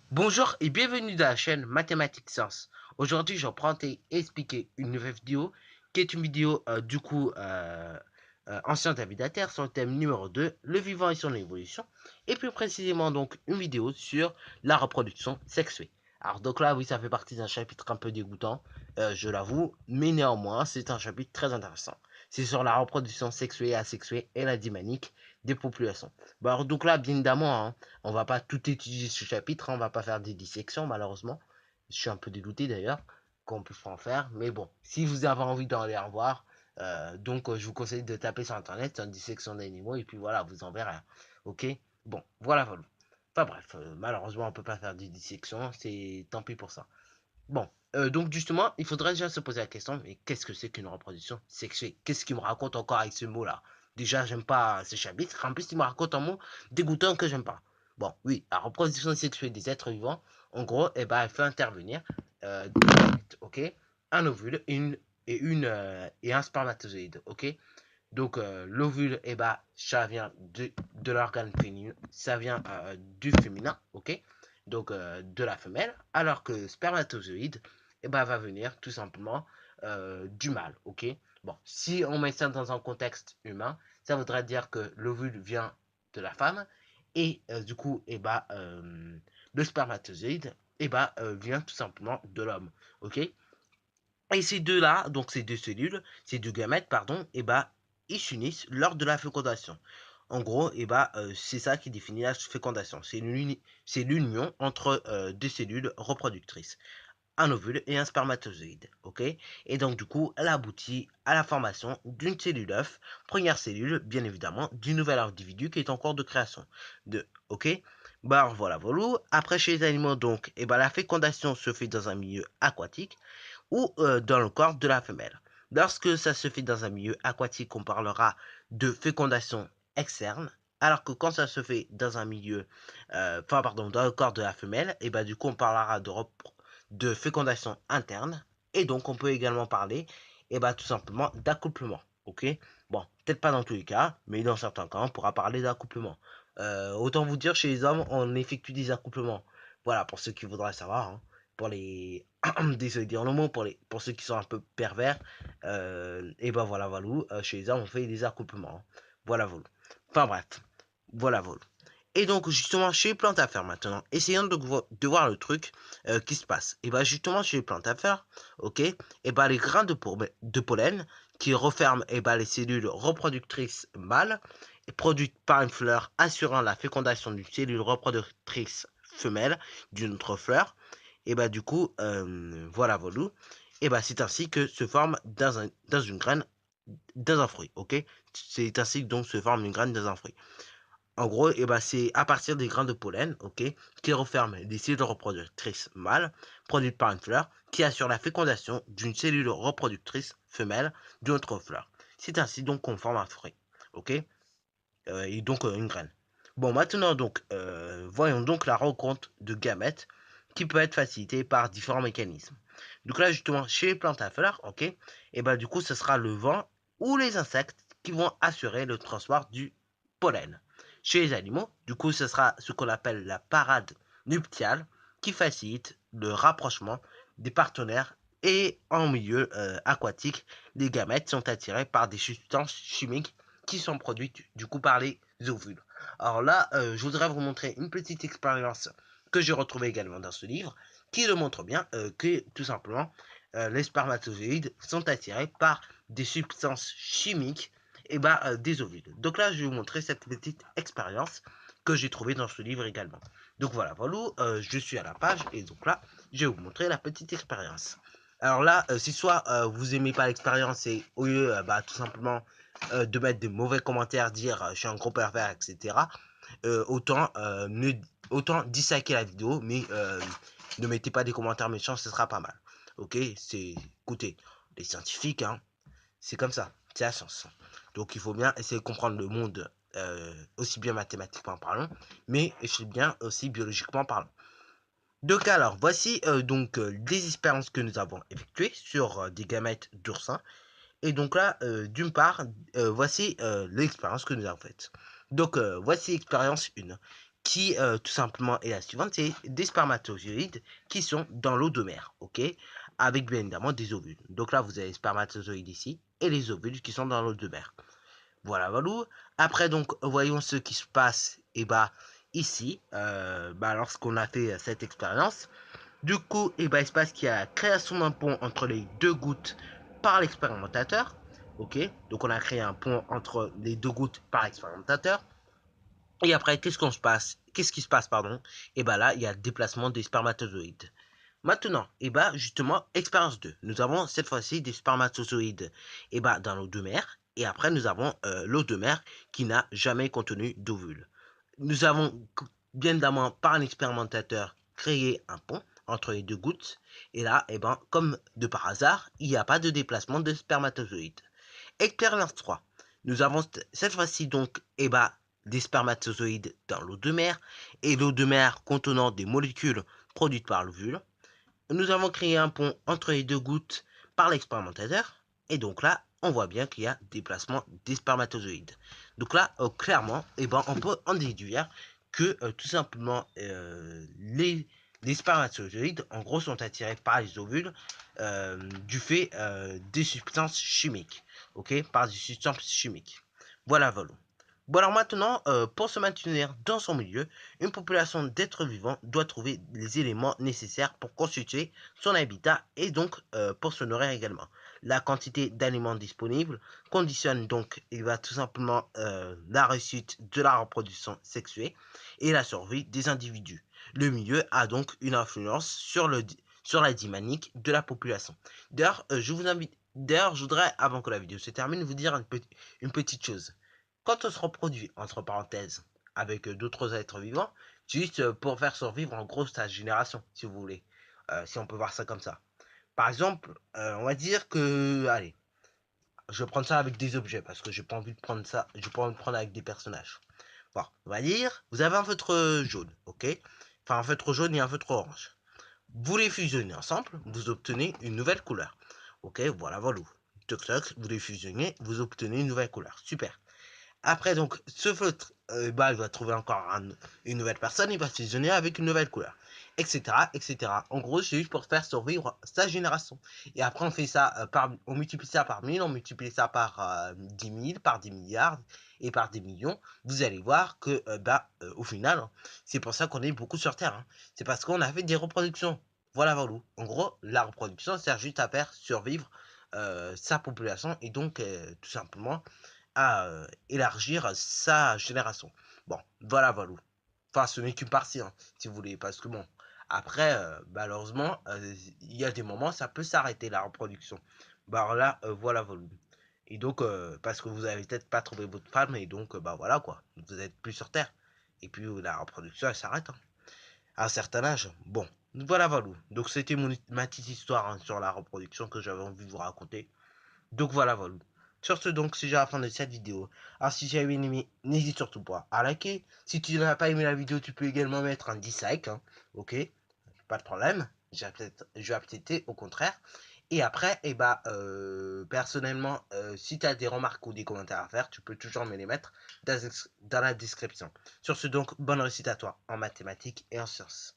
Bonjour et bienvenue dans la chaîne Mathématiques Sciences. Aujourd'hui, je reprends et expliquer une nouvelle vidéo qui est une vidéo ancien David à Terre sur le thème numéro 2, le vivant et son évolution, et plus précisément donc une vidéo sur la reproduction sexuée. Alors donc là, oui, ça fait partie d'un chapitre un peu dégoûtant, je l'avoue, mais néanmoins, c'est un chapitre très intéressant. C'est sur la reproduction sexuée et asexuée et la dynamique des populations. Bon, alors donc là, bien évidemment, hein, on va pas tout étudier ce chapitre, hein, on va pas faire des dissections malheureusement. Je suis un peu dégoûté d'ailleurs qu'on puisse pas en faire, mais bon, si vous avez envie d'en aller en voir, je vous conseille de taper sur internet sur dissection d'animaux et puis voilà, vous en verrez. Ok. Bon, voilà, voilà. Enfin bref, malheureusement on peut pas faire des dissections, c'est tant pis pour ça. Bon, donc justement, il faudrait déjà se poser la question, mais qu'est-ce que c'est qu'une reproduction sexuée? Qu'est-ce qu'il me raconte encore avec ce mot-là? Déjà, j'aime pas ce chapitre. En plus, il me raconte un mot dégoûtant que j'aime pas. Bon, oui, la reproduction sexuelle des êtres vivants, en gros, eh ben, elle fait intervenir deux gametes, ok? Un ovule et un spermatozoïde, ok? Donc, l'ovule, eh ben, ça vient de l'organe féminin, ça vient du féminin, ok? Donc, de la femelle, alors que le spermatozoïde, eh ben, va venir tout simplement du mâle, ok? Bon, si on met ça dans un contexte humain, ça voudrait dire que l'ovule vient de la femme et du coup, le spermatozoïde, vient tout simplement de l'homme, ok? Et ces deux-là, donc ces deux cellules, ces deux gamètes, pardon, ils s'unissent lors de la fécondation. En gros, c'est ça qui définit la fécondation. C'est l'union entre deux cellules reproductrices, un ovule et un spermatozoïde. Ok. Et donc, du coup, elle aboutit à la formation d'une cellule œuf, première cellule, bien évidemment, du nouvel individu qui est en cours de création. Ok. Bah voilà, voilà. Après, chez les animaux, donc, la fécondation se fait dans un milieu aquatique ou dans le corps de la femelle. Lorsque ça se fait dans un milieu aquatique, on parlera de fécondation externe, alors que quand ça se fait dans un milieu, dans le corps de la femelle, et bah du coup on parlera de fécondation interne, et donc on peut également parler, et bah tout simplement d'accouplement, ok. Bon, peut-être pas dans tous les cas, mais dans certains cas on pourra parler d'accouplement. Autant vous dire, chez les hommes, on effectue des accouplements. Voilà, pour ceux qui voudraient savoir, hein. Pour les désolé de dire le mot, pour ceux qui sont un peu pervers, et ben voilà, voilà, chez les hommes, on fait des accouplements, hein. Voilà, voilà. Enfin bref, voilà, voilà. Et donc, justement, chez les plantes à faire maintenant, essayons de voir le truc qui se passe. Et bien, justement, chez les plantes à faire, ok, et ben les grains de pollen qui referment les cellules reproductrices mâles, produites par une fleur, assurant la fécondation d'une cellule reproductrice femelle d'une autre fleur, et bah du coup, voilà, voilà. Et bah c'est ainsi que se forme dans une graine, dans un fruit, ok. C'est ainsi que donc se forme une graine dans un fruit. En gros, c'est à partir des grains de pollen, ok, qui referment des cellules reproductrices mâles produites par une fleur, qui assure la fécondation d'une cellule reproductrice femelle d'une autre fleur. C'est ainsi donc qu'on forme un fruit, ok, et donc une graine. Bon, maintenant donc, voyons donc la rencontre de gamètes qui peut être facilitée par différents mécanismes. Donc là, justement, chez les plantes à fleurs, ok, et ben du coup, ce sera le vent ou les insectes qui vont assurer le transport du pollen. Chez les animaux, du coup, ce sera ce qu'on appelle la parade nuptiale qui facilite le rapprochement des partenaires et en milieu aquatique, les gamètes sont attirés par des substances chimiques qui sont produites du coup par les ovules. Alors là, je voudrais vous montrer une petite expérience que j'ai retrouvée également dans ce livre, qui le montre bien que tout simplement les spermatozoïdes sont attirés par des substances chimiques des ovules. Donc là, je vais vous montrer cette petite expérience que j'ai trouvée dans ce livre également. Donc voilà, voilà, je suis à la page et donc là, je vais vous montrer la petite expérience. Alors là, si soit vous aimez pas l'expérience et au lieu tout simplement de mettre de mauvais commentaires, dire je suis un gros pervers, etc., autant, autant disliker la vidéo, mais ne mettez pas des commentaires méchants, ce sera pas mal. Ok, écoutez, les scientifiques, hein, c'est comme ça, c'est la science. Donc il faut bien essayer de comprendre le monde aussi bien mathématiquement parlant, mais aussi bien aussi biologiquement parlant. Donc alors, voici des expériences que nous avons effectuées sur des gamètes d'oursins. Et donc là, d'une part, voici l'expérience que nous avons faite. Donc voici l'expérience 1. qui tout simplement est la suivante, c'est des spermatozoïdes qui sont dans l'eau de mer, ok, avec bien évidemment des ovules. Donc là, vous avez les spermatozoïdes ici et les ovules qui sont dans l'eau de mer. Voilà, Valou. Après, donc, voyons ce qui se passe, et bah, ici, lorsqu'on a fait cette expérience. Du coup, il se passe qu'il y a la création d'un pont entre les deux gouttes par l'expérimentateur. Ok, donc on a créé un pont entre les deux gouttes par l'expérimentateur. Et après, qu'est-ce qui se passe, pardon? Et là, il y a le déplacement des spermatozoïdes. Maintenant, justement, expérience 2. Nous avons cette fois-ci des spermatozoïdes dans l'eau de mer. Et après, nous avons l'eau de mer qui n'a jamais contenu d'ovules. Nous avons, bien évidemment, par un expérimentateur, créé un pont entre les deux gouttes. Et là, comme de par hasard, il n'y a pas de déplacement de spermatozoïdes. Expérience 3. Nous avons cette fois-ci donc des spermatozoïdes dans l'eau de mer et l'eau de mer contenant des molécules produites par l'ovule. Nous avons créé un pont entre les deux gouttes par l'expérimentateur. Et donc là, on voit bien qu'il y a déplacement des spermatozoïdes. Donc là, clairement, on peut en déduire que tout simplement les spermatozoïdes, en gros, sont attirés par les ovules du fait des substances chimiques. Ok, par des substances chimiques. Voilà, voilà. Bon alors maintenant, pour se maintenir dans son milieu, une population d'êtres vivants doit trouver les éléments nécessaires pour constituer son habitat et donc pour se nourrir également. La quantité d'aliments disponibles conditionne donc tout simplement la réussite de la reproduction sexuée et la survie des individus. Le milieu a donc une influence sur la dynamique de la population. D'ailleurs, je voudrais, avant que la vidéo se termine, vous dire une petite chose. Quand on se reproduit, entre parenthèses, avec d'autres êtres vivants, juste pour faire survivre en gros sa génération, si vous voulez. Si on peut voir ça comme ça. Par exemple, on va dire que, allez, je vais prendre ça avec des objets parce que j'ai pas envie de prendre ça, j'ai pas envie de prendre avec des personnages. Bon, on va dire, vous avez un feutre jaune, ok? Enfin, un feutre jaune et un feutre orange. Vous les fusionnez ensemble, vous obtenez une nouvelle couleur. Ok, voilà, voilà. Toc toc, vous les fusionnez, vous obtenez une nouvelle couleur. Super. Après, donc, ce feutre, il va trouver encore une nouvelle personne, il va fusionner avec une nouvelle couleur, etc., etc. En gros, c'est juste pour faire survivre sa génération. Et après, on fait ça on multiplie ça par 1000, on multiplie ça par 10 000, par 10 milliards et par des millions. Vous allez voir que, au final, c'est pour ça qu'on est beaucoup sur Terre. Hein. C'est parce qu'on a fait des reproductions. Voilà, voilà. En gros, la reproduction sert juste à faire survivre sa population et donc, tout simplement, à élargir sa génération. Bon, voilà, voilà. Enfin, ce n'est qu'une partie, hein, si vous voulez, parce que bon, après, malheureusement, il y a des moments, ça peut s'arrêter la reproduction. Bah là, voilà, voilà. Et donc, parce que vous avez peut-être pas trouvé votre femme, et donc, voilà, quoi. Vous êtes plus sur Terre. Et puis, la reproduction, elle s'arrête, hein, à un certain âge. Bon, voilà, voilà. Donc, c'était ma petite histoire hein, sur la reproduction que j'avais envie de vous raconter. Donc voilà, voilà. Sur ce, donc, c'est déjà la fin de cette vidéo. Alors, si tu as aimé, n'hésite surtout pas à liker. Si tu n'as pas aimé la vidéo, tu peux également mettre un dislike. Hein, ok, pas de problème. Je vais accepter au contraire. Et après, personnellement, si tu as des remarques ou des commentaires à faire, tu peux toujours me les mettre dans la description. Sur ce, donc, bonne réussite à toi en mathématiques et en sciences.